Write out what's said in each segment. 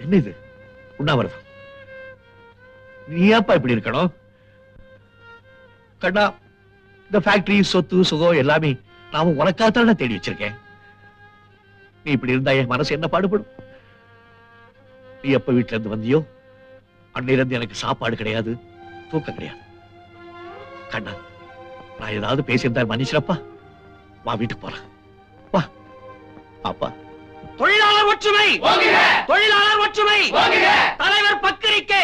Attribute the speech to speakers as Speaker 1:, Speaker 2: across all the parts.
Speaker 1: என்ன இது உண்ணாவிரதம்? நீ ஏப்பா இப்படி இருக்கணும்? கண்ணா, இந்த ஃபேக்டரி, சொத்து, சுகம் எல்லாமே நான் உனக்காகத்தான் தேடி வச்சிருக்கேன். நீ இப்படி இருந்தா என் மனசு என்ன பாடுபடும்? நீ எப்ப வீட்டுல இருந்து வந்தியோ அன்னையில இருந்து எனக்கு சாப்பாடு கிடையாது, தூக்கம் கிடையாது. கண்ணா, நான் ஏதாவது பேசியிருந்தா மன்னிச்சிடப்பா. வா, வீட்டுக்கு போறேன். வா அப்பா.
Speaker 2: தொழிலாளர் ஒற்றுமை, தொழிலாளர் ஒற்றுமை, தலைவர் பத்திரிக்கை,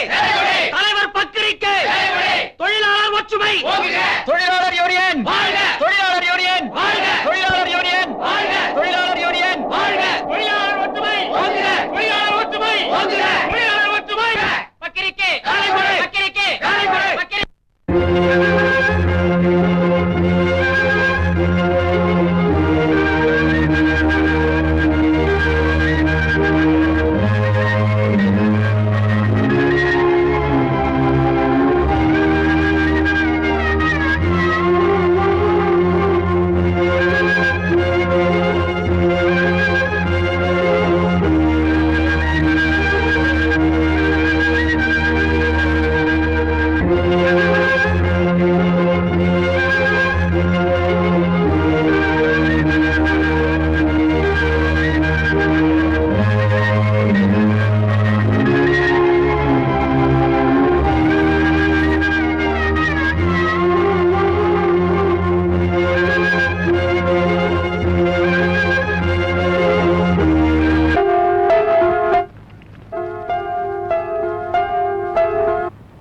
Speaker 2: தலைவர் பத்திரிக்கை, தொழிலாளர் ஒற்றுமை, தொழிலாளர் யூனியன், தொழிலாளர் யூனியன், தொழிலாளர் யூனியன், தொழிலாளர் யூனியன், தொழிலாளர் ஒற்றுமை, தொழிலாளர் ஒற்றுமை, தொழிலாளர் ஒற்றுமை, பத்திரிக்கை, பத்திரிக்கை, பத்திரிக்கை.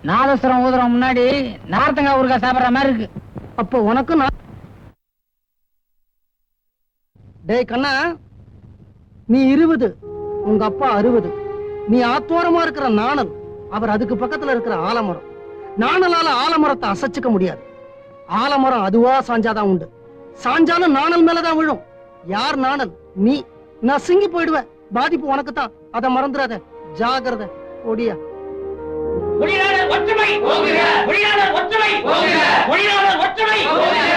Speaker 3: நாதஸ்வரம் ஊதுற முன்னாடி நார்த்தங்காய் ஊறுகாய் சாப்பிடுற மாதிரி இருக்கு.
Speaker 4: அப்போ உனக்கு டேய் கண்ணா, நீ 20, உங்க அப்பா 60. நீ ஆத்தோரமா இருக்கிற நாணல், அவர் அதுக்கு பக்கத்துல இருக்கிற ஆலமரம். நாணலால ஆலமரத்தை அசைச்சுக்க முடியாது. ஆலமரம் அதுவா சாஞ்சாதான் உண்டு. சாஞ்சாலும் நாணல் மேலதான் விழும். யார் நாணல்? நீ. நசுங்கி போயிடுவ. பாதிப்பு உனக்கு தான். அதை மறந்துடாத. ஜாகிரதை. ஒடியா.
Speaker 2: தொழிலாளர் ஒற்றுமை, தொழிலாளர் ஒற்றுமை, தொழிலாளர் ஒற்றுமை.